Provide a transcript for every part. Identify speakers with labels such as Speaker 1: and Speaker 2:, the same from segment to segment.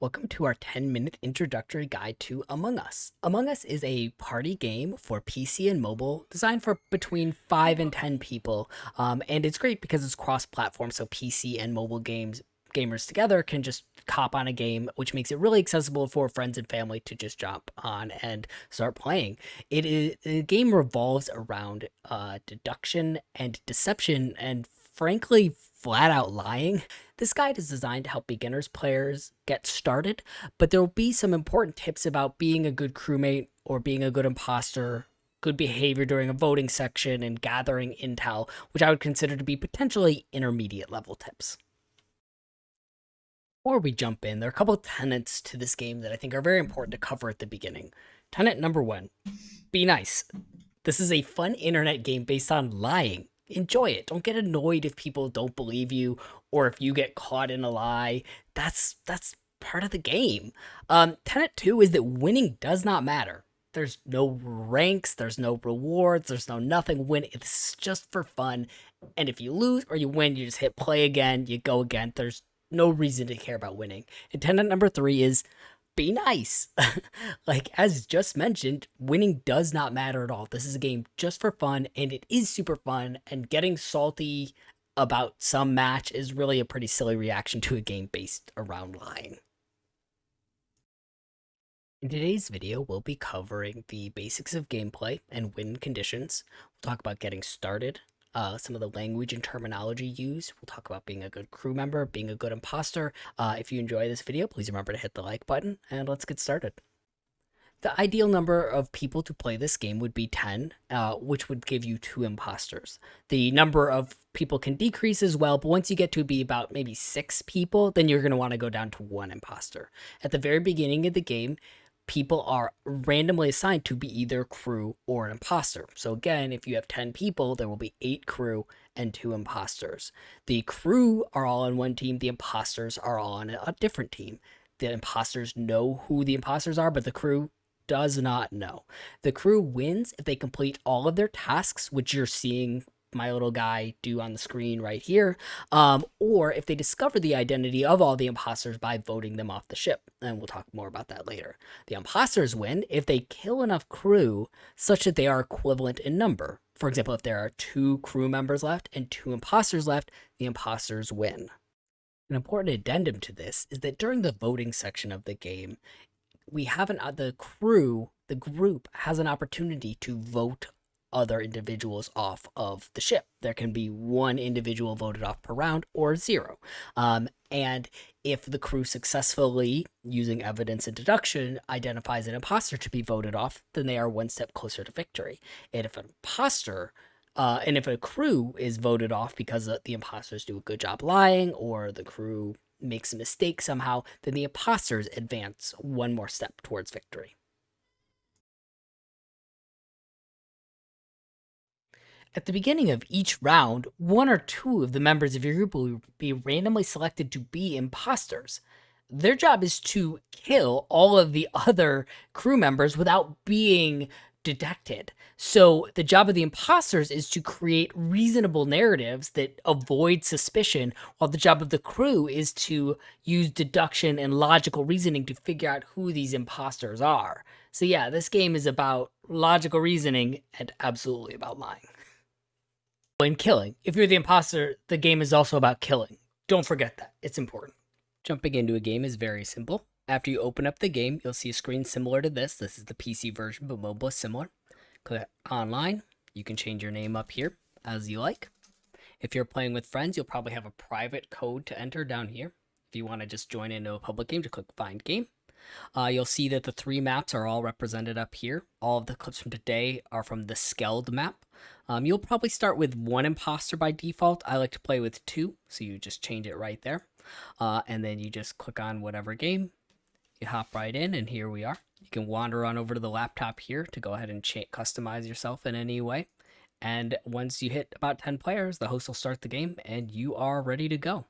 Speaker 1: Welcome to our 10-minute introductory guide to Among Us. Among Us is a party game for PC and mobile designed for between 5 and 10 people. And it's great because it's cross-platform, so PC and mobile gamers together can just hop on a game, which makes it really accessible for friends and family to just jump on and start playing. The game revolves around deduction and deception and frankly flat out lying. This guide is designed to help beginners players get started, but there will be some important tips about being a good crewmate or being a good imposter, good behavior during a voting section, and gathering intel, which I would consider to be potentially intermediate level tips. Before we jump in, there are a couple of tenets to this game that I think are very important to cover at the beginning. Tenet number 1, be nice. This is a fun internet game based on lying. Enjoy it. Don't get annoyed if people don't believe you or if you get caught in a lie. That's part of the game. Tenet 2 is that winning does not matter. There's no ranks, there's no rewards, there's no nothing. It's just for fun. And if you lose or you win, you just hit play again, you go again. There's no reason to care about winning. And tenet number 3 is be nice. Like, as just mentioned, winning does not matter at all. This is a game just for fun, and it is super fun, and getting salty about some match is really a pretty silly reaction to a game based around lying. In today's video, we'll be covering the basics of gameplay and win conditions. We'll talk about getting started, some of the language and terminology used. We'll talk about being a good crew member, being a good imposter. If you enjoy this video, please remember to hit the like button, and let's get started. The ideal number of people to play this game would be 10, which would give you 2 imposters. The number of people can decrease as well, but once you get to be about maybe 6 people, then you're going to want to go down to 1 imposter. At the very beginning of the game, people are randomly assigned to be either crew or an imposter. So again, if you have 10 people, there will be 8 crew and 2 imposters. The crew are all on one team. The imposters are all on a different team. The imposters know who the imposters are, but the crew does not know. The crew wins if they complete all of their tasks, which you're seeing my little guy do on the screen right here, or if they discover the identity of all the imposters by voting them off the ship, and we'll talk more about that later. The imposters win if they kill enough crew such that they are equivalent in number. For example, if there are 2 crew members left and 2 imposters left, the imposters win. An important addendum to this is that during the voting section of the game, we have the group has an opportunity to vote other individuals off of the ship. There can be 1 individual voted off per round or 0. And if the crew successfully, using evidence and deduction, identifies an imposter to be voted off, then they are 1 step closer to victory. And if a crew is voted off because the imposters do a good job lying or the crew makes a mistake somehow, then the imposters advance 1 more step towards victory. At the beginning of each round, 1 or 2 of the members of your group will be randomly selected to be imposters. Their job is to kill all of the other crew members without being detected. So the job of the imposters is to create reasonable narratives that avoid suspicion, while the job of the crew is to use deduction and logical reasoning to figure out who these imposters are. So yeah, this game is about logical reasoning and absolutely about lying. And killing. If you're the imposter, the game is also about killing. Don't forget that. It's important. Jumping into a game is very simple. After you open up the game, you'll see a screen similar to this. This is the PC version, but mobile is similar. Click online. You can change your name up here as you like. If you're playing with friends, you'll probably have a private code to enter down here. If you want to just join into a public game, just click Find Game. You'll see that the 3 maps are all represented up here. All of the clips from today are from the Skeld map. You'll probably start with 1 imposter by default. I like to play with 2, so you just change it right there. And then you just click on whatever game. You hop right in, and here we are. You can wander on over to the laptop here to go ahead and customize yourself in any way. And once you hit about 10 players, the host will start the game, and you are ready to go.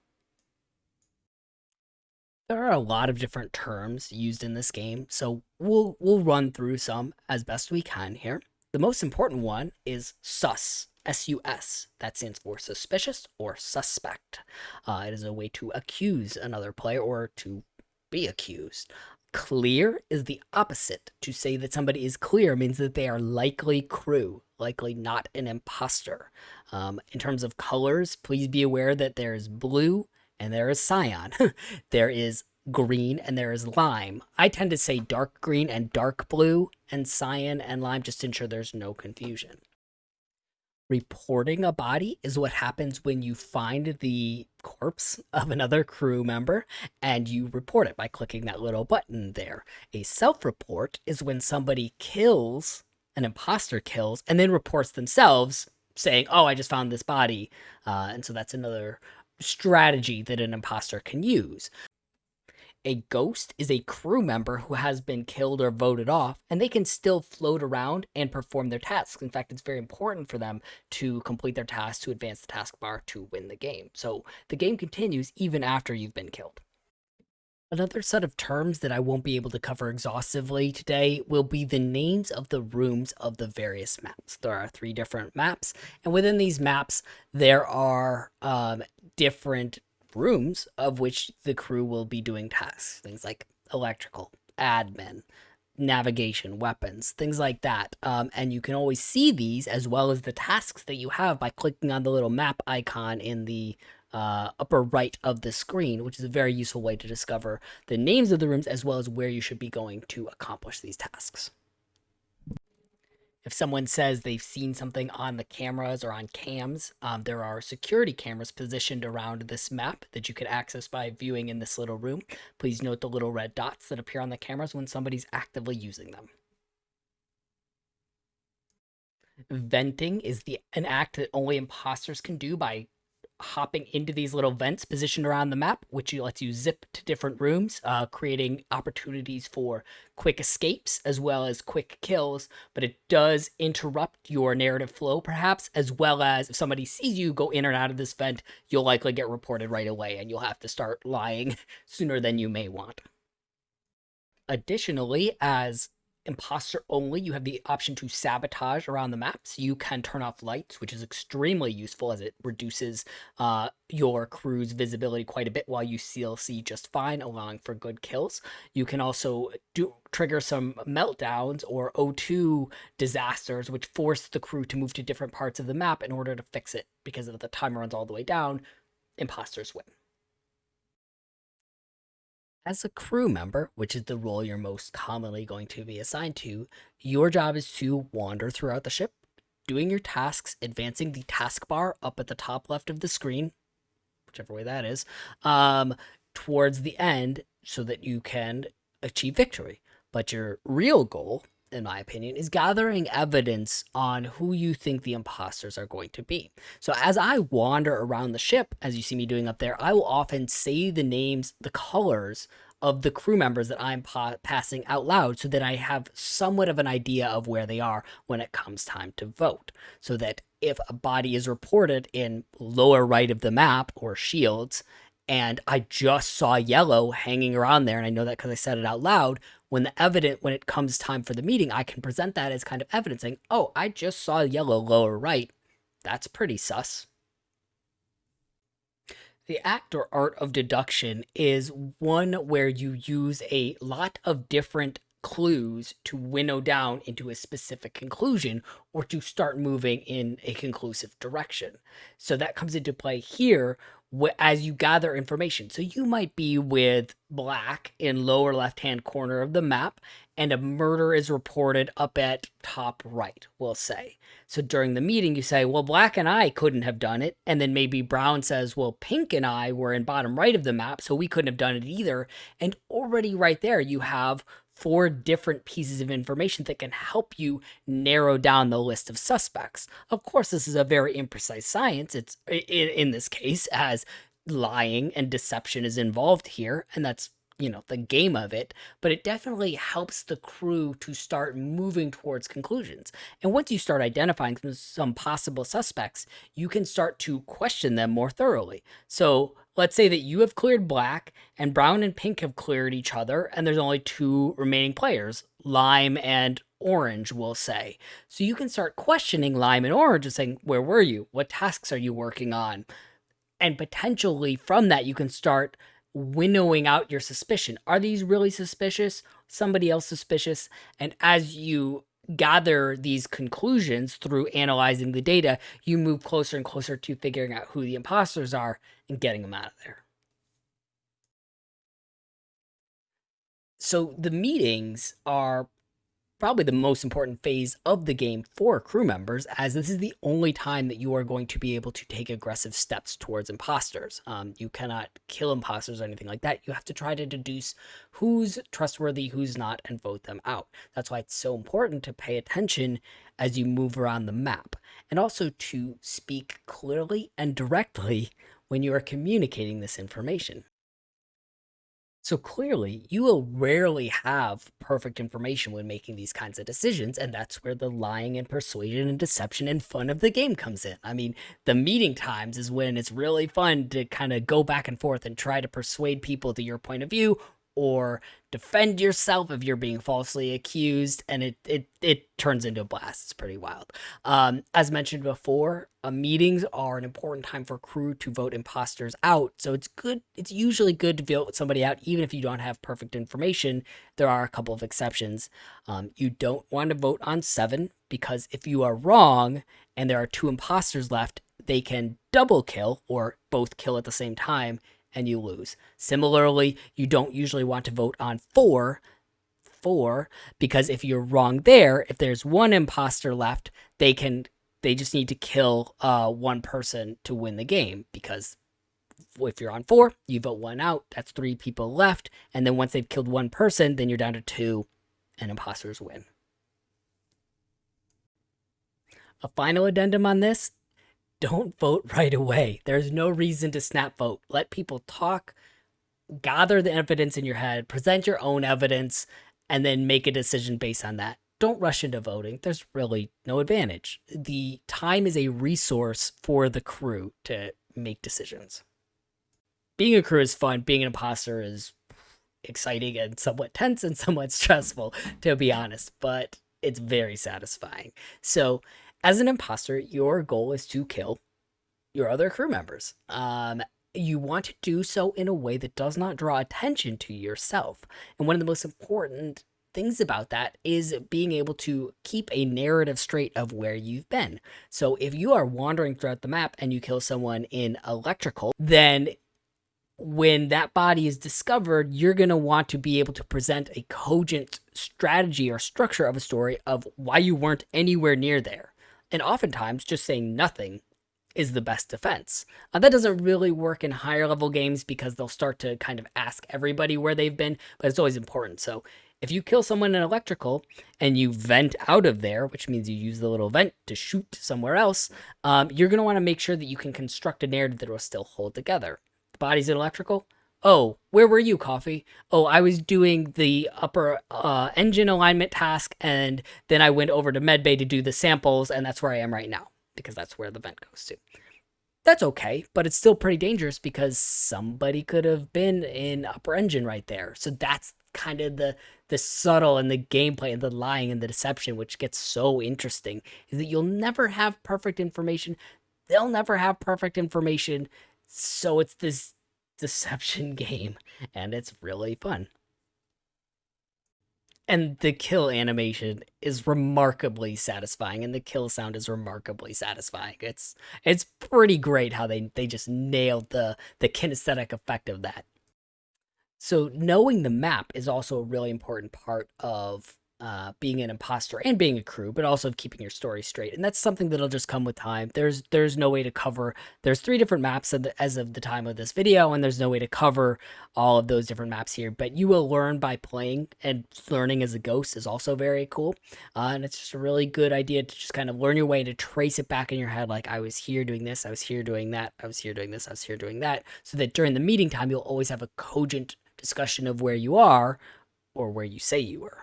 Speaker 1: There are a lot of different terms used in this game, so we'll run through some as best we can here. The most important one is sus, S-U-S. That stands for suspicious or suspect. It is a way to accuse another player or to be accused. Clear is the opposite. To say that somebody is clear means that they are likely crew, likely not an imposter. In terms of colors, please be aware that there is blue and there is cyan. There is green and there is lime. I tend to say dark green and dark blue and cyan and lime just to ensure there's no confusion. Reporting a body is what happens when you find the corpse of another crew member and you report it by clicking that little button there. A self-report is when somebody kills, an imposter kills, and then reports themselves saying, oh, I just found this body. And so that's another strategy that an imposter can use. A ghost is a crew member who has been killed or voted off, and they can still float around and perform their tasks. In fact, it's very important for them to complete their tasks to advance the taskbar to win the game. So the game continues even after you've been killed. Another set of terms that I won't be able to cover exhaustively today will be the names of the rooms of the various maps. There are 3 different maps, and within these maps, there are different rooms of which the crew will be doing tasks. Things like electrical, admin, navigation, weapons, things like that. And you can always see these as well as the tasks that you have by clicking on the little map icon in the upper right of the screen, which is a very useful way to discover the names of the rooms as well as where you should be going to accomplish these tasks. If someone says they've seen something on the cameras or on cams, there are security cameras positioned around this map that you can access by viewing in this little room. Please note the little red dots that appear on the cameras when somebody's actively using them. Venting is an act that only imposters can do by hopping into these little vents positioned around the map, which lets you zip to different rooms, creating opportunities for quick escapes as well as quick kills, but it does interrupt your narrative flow perhaps, as well as if somebody sees you go in or out of this vent, you'll likely get reported right away and you'll have to start lying sooner than you may want. Additionally, as imposter only, you have the option to sabotage around the maps. You can turn off lights, which is extremely useful as it reduces your crew's visibility quite a bit while you still see just fine, allowing for good kills. You can also trigger some meltdowns or O2 disasters, which force the crew to move to different parts of the map in order to fix it, because if the timer runs all the way down, imposters win. As a crew member, which is the role you're most commonly going to be assigned to, your job is to wander throughout the ship, doing your tasks, advancing the taskbar up at the top left of the screen, whichever way that is, towards the end so that you can achieve victory. But your real goal, in my opinion, is gathering evidence on who you think the imposters are going to be. So as I wander around the ship, as you see me doing up there, I will often say the names, the colors of the crew members that I'm passing out loud so that I have somewhat of an idea of where they are when it comes time to vote. So that if a body is reported in lower right of the map or shields, and I just saw yellow hanging around there, and I know that because I said it out loud, when it comes time for the meeting, I can present that as kind of evidence saying, oh, I just saw yellow lower right. That's pretty sus. The act or art of deduction is one where you use a lot of different clues to winnow down into a specific conclusion or to start moving in a conclusive direction. So that comes into play here as you gather information. So you might be with black in lower left-hand corner of the map, and a murder is reported up at top right, we'll say. So during the meeting, you say, well, black and I couldn't have done it. And then maybe brown says, well, pink and I were in bottom right of the map, so we couldn't have done it either. And already right there, you have 4 different pieces of information that can help you narrow down the list of suspects. Of course, this is a very imprecise science. It's in this case, as lying and deception is involved here, and that's the game of it, but it definitely helps the crew to start moving towards conclusions. And once you start identifying some possible suspects, you can start to question them more thoroughly. So let's say that you have cleared black and brown and pink have cleared each other, and there's only 2 remaining players, lime and orange, we'll say. So you can start questioning lime and orange and saying, where were you? What tasks are you working on? And potentially from that, you can start winnowing out your suspicion. Are these really suspicious? Somebody else suspicious? And as you gather these conclusions through analyzing the data, you move closer and closer to figuring out who the imposters are and getting them out of there. So the meetings are probably the most important phase of the game for crew members, as this is the only time that you are going to be able to take aggressive steps towards imposters. You cannot kill imposters or anything like that. You have to try to deduce who's trustworthy, who's not, and vote them out. That's why it's so important to pay attention as you move around the map, and also to speak clearly and directly when you are communicating this information. So clearly, you will rarely have perfect information when making these kinds of decisions, and that's where the lying and persuasion and deception and fun of the game comes in. I mean, the meeting times is when it's really fun to kind of go back and forth and try to persuade people to your point of view, or defend yourself if you're being falsely accused, and it turns into a blast. It's pretty wild. As mentioned before, meetings are an important time for crew to vote imposters out. So it's good. It's usually good to vote somebody out, even if you don't have perfect information. There are a couple of exceptions. You don't want to vote on 7, because if you are wrong and there are 2 imposters left, they can double kill or both kill at the same time, and you lose. Similarly, you don't usually want to vote on 4, because if you're wrong there, if there's 1 imposter left, they just need to kill 1 person to win the game, because if you're on 4, you vote 1 out, that's 3 people left, and then once they've killed 1 person, then you're down to 2, and imposters win. A final addendum on this: don't vote right away. There's no reason to snap vote. Let people talk, gather the evidence in your head, present your own evidence, and then make a decision based on that. Don't rush into voting. There's really no advantage. The time is a resource for the crew to make decisions. Being a crew is fun. Being an imposter is exciting and somewhat tense and somewhat stressful, to be honest, but it's very satisfying. So, as an imposter, your goal is to kill your other crew members. You want to do so in a way that does not draw attention to yourself. And one of the most important things about that is being able to keep a narrative straight of where you've been. So if you are wandering throughout the map and you kill someone in electrical, then when that body is discovered, you're going to want to be able to present a cogent strategy or structure of a story of why you weren't anywhere near there. And oftentimes, just saying nothing is the best defense. That doesn't really work in higher level games, because they'll start to kind of ask everybody where they've been, but it's always important. So if you kill someone in electrical and you vent out of there, which means you use the little vent to shoot somewhere else, you're going to want to make sure that you can construct a narrative that will still hold together. The body's in electrical. Oh, where were you, Coffee? Oh, I was doing the upper engine alignment task, and then I went over to medbay to do the samples, and that's where I am right now, because that's where the vent goes to. That's okay, but it's still pretty dangerous, because somebody could have been in upper engine right there. So that's kind of the subtle and the gameplay and the lying and the deception, which gets so interesting, is that you'll never have perfect information. They'll never have perfect information. So it's this deception game, and it's really fun. And the kill animation is remarkably satisfying, and the kill sound is remarkably satisfying. It's pretty great how they just nailed the kinesthetic effect of that. So knowing the map is also a really important part of being an imposter and being a crew, but also of keeping your story straight. And that's something that'll just come with time. There's no way to cover. There's 3 different maps as of the time of this video, and there's no way to cover all of those different maps here. But you will learn by playing, and learning as a ghost is also very cool. And it's just a really good idea to just kind of learn your way, to trace it back in your head, like I was here doing this, I was here doing that, I was here doing this, I was here doing that, so that during the meeting time, you'll always have a cogent discussion of where you are, or where you say you were.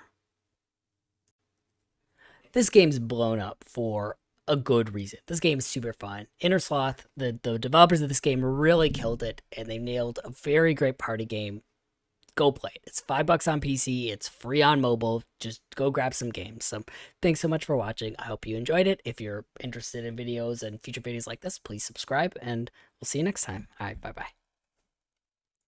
Speaker 1: This game's blown up for a good reason. This game is super fun. Innersloth, the developers of this game really killed it, and they nailed a very great party game. Go play it. It's $5 on PC. It's free on mobile. Just go grab some games. So thanks so much for watching. I hope you enjoyed it. If you're interested in videos and future videos like this, please subscribe, and we'll see you next time. All right, bye-bye.